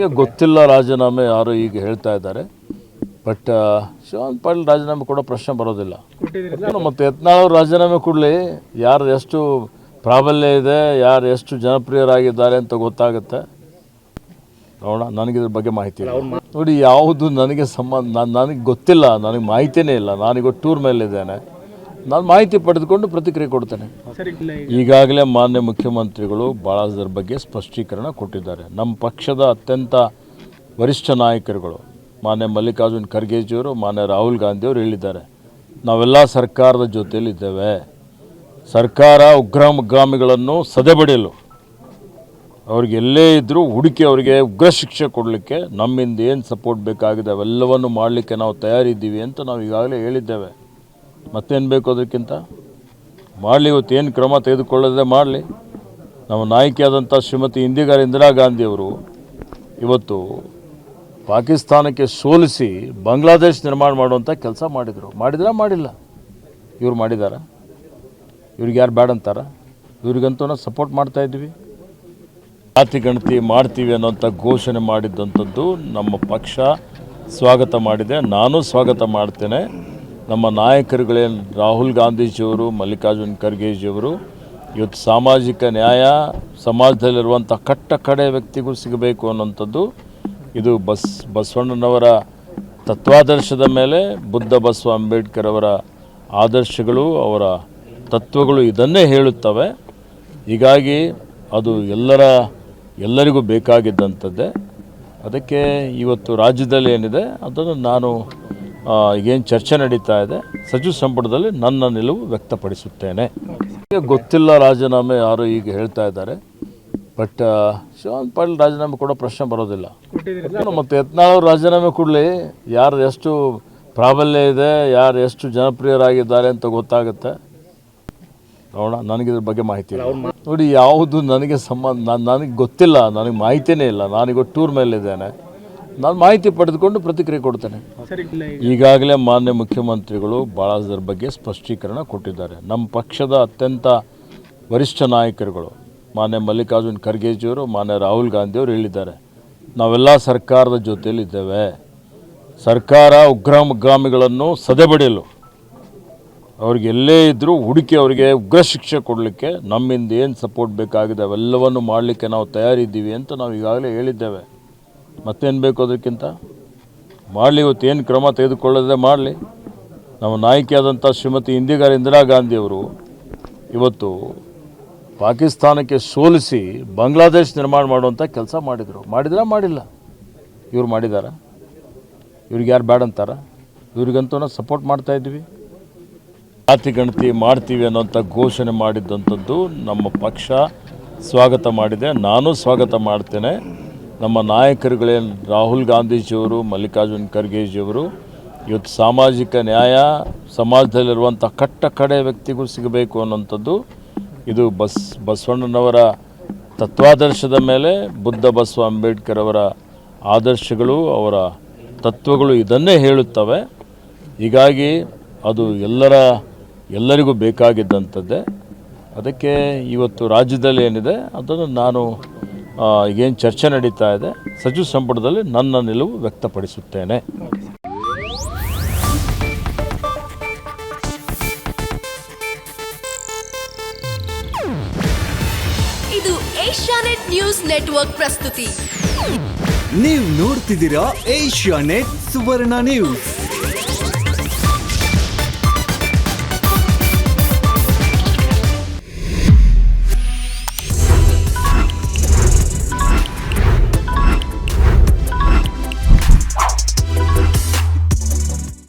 ಗೊತ್ತಿಲ್ಲ ರಾಜೀನಾಮೆ ಯಾರು ಈಗ ಹೇಳ್ತಾ ಇದ್ದಾರೆ. ಬಟ್ ಶಿವಾನಂದ ಪಾಟೀಲ್ ರಾಜೀನಾಮೆ ಕೊಡೋ ಪ್ರಶ್ನೆ ಬರೋದಿಲ್ಲ. ಮತ್ತು ಯತ್ನಾಳ್ ರಾಜೀನಾಮೆ ಕೊಡಲಿ, ಯಾರು ಎಷ್ಟು ಪ್ರಾಬಲ್ಯ ಇದೆ, ಯಾರು ಎಷ್ಟು ಜನಪ್ರಿಯರಾಗಿದ್ದಾರೆ ಅಂತ ಗೊತ್ತಾಗುತ್ತೆ. ನೋಡೋಣ, ನನಗಿದ್ರ ಬಗ್ಗೆ ಮಾಹಿತಿ ಇಲ್ಲ. ನೋಡಿ, ಯಾವುದು ನನಗೆ ನನಗೆ ಗೊತ್ತಿಲ್ಲ, ನನಗೆ ಮಾಹಿತಿನೇ ಇಲ್ಲ. ನಾನೀಗ ಟೂರ್ ಮೇಲಿದ್ದೇನೆ. ನಾನು ಮಾಹಿತಿ ಪಡೆದುಕೊಂಡು ಪ್ರತಿಕ್ರಿಯೆ ಕೊಡ್ತೇನೆ. ಈಗಾಗಲೇ ಮಾನ್ಯ ಮುಖ್ಯಮಂತ್ರಿಗಳು ಭಾಳದರ ಬಗ್ಗೆ ಸ್ಪಷ್ಟೀಕರಣ ಕೊಟ್ಟಿದ್ದಾರೆ. ನಮ್ಮ ಪಕ್ಷದ ಅತ್ಯಂತ ವರಿಷ್ಠ ನಾಯಕರುಗಳು ಮಾನ್ಯ ಮಲ್ಲಿಕಾರ್ಜುನ್ ಖರ್ಗೆಜಿಯವರು, ಮಾನ್ಯ ರಾಹುಲ್ ಗಾಂಧಿಯವರು ಹೇಳಿದ್ದಾರೆ, ನಾವೆಲ್ಲ ಸರ್ಕಾರದ ಜೊತೆಯಲ್ಲಿದ್ದೇವೆ. ಸರ್ಕಾರ ಉಗ್ರಗಾಮಿಗಳನ್ನು ಸದೆಬಡಿಯಲು, ಅವ್ರಿಗೆ ಎಲ್ಲೇ ಇದ್ದರೂ ಹುಡುಕಿ ಅವರಿಗೆ ಉಗ್ರ ಶಿಕ್ಷೆ ಕೊಡಲಿಕ್ಕೆ ನಮ್ಮಿಂದ ಏನು ಸಪೋರ್ಟ್ ಬೇಕಾಗಿದೆ ಅವೆಲ್ಲವನ್ನು ಮಾಡಲಿಕ್ಕೆ ನಾವು ತಯಾರಿದ್ದೀವಿ ಅಂತ ನಾವು ಈಗಾಗಲೇ ಹೇಳಿದ್ದೇವೆ. ಮತ್ತೇನು ಬೇಕು ಅದಕ್ಕಿಂತ? ಮಾಡಲಿ, ಇವತ್ತು ಏನು ಕ್ರಮ ತೆಗೆದುಕೊಳ್ಳದೆ ಮಾಡಲಿ. ನಮ್ಮ ನಾಯಕಿಯಾದಂಥ ಶ್ರೀಮತಿ ಇಂದಿರಾ ಗಾಂಧಿಯವರು ಇವತ್ತು ಪಾಕಿಸ್ತಾನಕ್ಕೆ ಸೋಲಿಸಿ ಬಾಂಗ್ಲಾದೇಶ ನಿರ್ಮಾಣ ಮಾಡುವಂಥ ಕೆಲಸ ಮಾಡಿದರು. ಮಾಡಿಲ್ಲ? ಇವ್ರು ಮಾಡಿದಾರ? ಇವ್ರಿಗೆ ಯಾರು ಬೇಡ ಅಂತಾರ? ಇವ್ರಿಗಂತೂ ನಾವು ಸಪೋರ್ಟ್ ಮಾಡ್ತಾಯಿದ್ವಿ. ಜಾತಿ ಗಣತಿ ಮಾಡ್ತೀವಿ ಅನ್ನೋಂಥ ಘೋಷಣೆ ಮಾಡಿದ್ದಂಥದ್ದು ನಮ್ಮ ಪಕ್ಷ ಸ್ವಾಗತ ಮಾಡಿದೆ. ನಾನು ಸ್ವಾಗತ ಮಾಡ್ತೇನೆ. ನಮ್ಮ ನಾಯಕರುಗಳೇ ರಾಹುಲ್ ಗಾಂಧೀಜಿಯವರು, ಮಲ್ಲಿಕಾರ್ಜುನ್ ಖರ್ಗೆಜಿಯವರು ಇವತ್ತು ಸಾಮಾಜಿಕ ನ್ಯಾಯ ಸಮಾಜದಲ್ಲಿರುವಂಥ ಕಡೆ ವ್ಯಕ್ತಿಗೂ ಸಿಗಬೇಕು ಅನ್ನೋಂಥದ್ದು ಇದು ಬಸವಣ್ಣನವರ ತತ್ವಾದರ್ಶದ ಮೇಲೆ ಬುದ್ಧ ಬಸವ ಅಂಬೇಡ್ಕರ್ ಅವರ ಆದರ್ಶಗಳು, ಅವರ ತತ್ವಗಳು ಇದನ್ನೇ ಹೇಳುತ್ತವೆ. ಹೀಗಾಗಿ ಅದು ಎಲ್ಲರಿಗೂ ಬೇಕಾಗಿದ್ದಂಥದ್ದೇ. ಅದಕ್ಕೆ ಇವತ್ತು ರಾಜ್ಯದಲ್ಲಿ ಏನಿದೆ ಅದನ್ನು ನಾನು ಈಗೇನು ಚರ್ಚೆ ನಡೀತಾ ಇದೆ ಸಚಿವ ಸಂಪುಟದಲ್ಲಿ ನನ್ನ ನಿಲುವು ವ್ಯಕ್ತಪಡಿಸುತ್ತೇನೆ. ಗೊತ್ತಿಲ್ಲ ರಾಜೀನಾಮೆ ಯಾರು ಈಗ ಹೇಳ್ತಾ ಇದ್ದಾರೆ. ಬಟ್ ಶಿವಾನಂದ ಪಾಟೀಲ್ ರಾಜೀನಾಮೆ ಕೊಡೋ ಪ್ರಶ್ನೆ ಬರೋದಿಲ್ಲ. ಮತ್ತು ಯತ್ನಾಳ್ ರಾಜೀನಾಮೆ ಕೊಡಲಿ, ಯಾರು ಎಷ್ಟು ಪ್ರಾಬಲ್ಯ ಇದೆ, ಯಾರು ಎಷ್ಟು ಜನಪ್ರಿಯರಾಗಿದ್ದಾರೆ ಅಂತ ಗೊತ್ತಾಗುತ್ತೆ. ನೋಡೋಣ, ನನಗಿದ್ರ ಬಗ್ಗೆ ಮಾಹಿತಿ ಇಲ್ಲ. ನೋಡಿ, ಯಾವುದು ನನಗೆ ನನಗೆ ಗೊತ್ತಿಲ್ಲ, ನನಗೆ ಮಾಹಿತಿನೇ ಇಲ್ಲ. ನಾನೀಗ ಟೂರ್ ಮೇಲಿದ್ದೇನೆ. ನಾನು ಮಾಹಿತಿ ಪಡೆದುಕೊಂಡು ಪ್ರತಿಕ್ರಿಯೆ ಕೊಡ್ತೇನೆ. ಈಗಾಗಲೇ ಮಾನ್ಯ ಮುಖ್ಯಮಂತ್ರಿಗಳು ಭಾಳದರ ಬಗ್ಗೆ ಸ್ಪಷ್ಟೀಕರಣ ಕೊಟ್ಟಿದ್ದಾರೆ. ನಮ್ಮ ಪಕ್ಷದ ಅತ್ಯಂತ ವರಿಷ್ಠ ನಾಯಕರುಗಳು ಮಾನ್ಯ ಮಲ್ಲಿಕಾರ್ಜುನ್ ಖರ್ಗೆಜಿಯವರು, ಮಾನ್ಯ ರಾಹುಲ್ ಗಾಂಧಿಯವರು ಹೇಳಿದ್ದಾರೆ, ನಾವೆಲ್ಲ ಸರ್ಕಾರದ ಜೊತೆಯಲ್ಲಿದ್ದೇವೆ. ಸರ್ಕಾರ ಉಗ್ರಗಾಮಿಗಳನ್ನು ಸದೆಬಡಿಯಲು, ಅವ್ರಿಗೆ ಎಲ್ಲೇ ಇದ್ದರೂ ಹುಡುಕಿ ಅವರಿಗೆ ಉಗ್ರ ಶಿಕ್ಷೆ ಕೊಡಲಿಕ್ಕೆ ನಮ್ಮಿಂದ ಏನು ಸಪೋರ್ಟ್ ಬೇಕಾಗಿದೆ ಅವೆಲ್ಲವನ್ನು ಮಾಡಲಿಕ್ಕೆ ನಾವು ತಯಾರಿದ್ದೀವಿ ಅಂತ ನಾವು ಈಗಾಗಲೇ ಹೇಳಿದ್ದೇವೆ. ಮತ್ತೇನು ಬೇಕು ಅದಕ್ಕಿಂತ? ಮಾಡಲಿ, ಇವತ್ತು ಏನು ಕ್ರಮ ತೆಗೆದುಕೊಳ್ಳದೆ ಮಾಡಲಿ. ನಮ್ಮ ನಾಯಕಿಯಾದಂಥ ಶ್ರೀಮತಿ ಇಂದಿರಾ ಗಾಂಧಿಯವರು ಇವತ್ತು ಪಾಕಿಸ್ತಾನಕ್ಕೆ ಸೋಲಿಸಿ ಬಾಂಗ್ಲಾದೇಶ ನಿರ್ಮಾಣ ಮಾಡುವಂಥ ಕೆಲಸ ಮಾಡಿದರು. ಮಾಡಿಲ್ಲ? ಇವ್ರು ಮಾಡಿದಾರ? ಇವ್ರಿಗೆ ಯಾರು ಬೇಡ ಅಂತಾರ? ಇವ್ರಿಗಂತೂ ನಾವು ಸಪೋರ್ಟ್ ಮಾಡ್ತಾಯಿದ್ವಿ. ಜಾತಿ ಗಣತಿ ಮಾಡ್ತೀವಿ ಅನ್ನೋಂಥ ಘೋಷಣೆ ಮಾಡಿದ್ದಂಥದ್ದು ನಮ್ಮ ಪಕ್ಷ ಸ್ವಾಗತ ಮಾಡಿದೆ. ನಾನು ಸ್ವಾಗತ ಮಾಡ್ತೇನೆ. ನಮ್ಮ ನಾಯಕರುಗಳೇ ರಾಹುಲ್ ಗಾಂಧೀಜಿಯವರು, ಮಲ್ಲಿಕಾರ್ಜುನ್ ಖರ್ಗೆಜಿಯವರು ಇವತ್ತು ಸಾಮಾಜಿಕ ನ್ಯಾಯ ಸಮಾಜದಲ್ಲಿರುವಂಥ ಕಡೆ ವ್ಯಕ್ತಿಗೂ ಸಿಗಬೇಕು ಅನ್ನೋಂಥದ್ದು ಇದು ಬಸವಣ್ಣನವರ ತತ್ವಾದರ್ಶದ ಮೇಲೆ ಬುದ್ಧ ಬಸವ ಅಂಬೇಡ್ಕರ್ ಅವರ ಆದರ್ಶಗಳು, ಅವರ ತತ್ವಗಳು ಇದನ್ನೇ ಹೇಳುತ್ತವೆ. ಹೀಗಾಗಿ ಅದು ಎಲ್ಲರಿಗೂ ಬೇಕಾಗಿದ್ದಂಥದ್ದೇ. ಅದಕ್ಕೆ ಇವತ್ತು ರಾಜ್ಯದಲ್ಲಿ ಏನಿದೆ ಅದನ್ನು ನಾನು ಈಗೇನು ಚರ್ಚೆ ನಡೀತಾ ಇದೆ ಸಚಿವ ಸಂಪುಟದಲ್ಲಿ ನನ್ನ ನಿಲುವು ವ್ಯಕ್ತಪಡಿಸುತ್ತೇನೆ. ಇದು ಏಷ್ಯಾನೆಟ್ ನ್ಯೂಸ್ ನೆಟ್ವರ್ಕ್ ಪ್ರಸ್ತುತಿ. ನೀವು ನೋಡ್ತಿದ್ದೀರಾ ಏಷ್ಯಾನೆಟ್ ಸುವರ್ಣ ನ್ಯೂಸ್.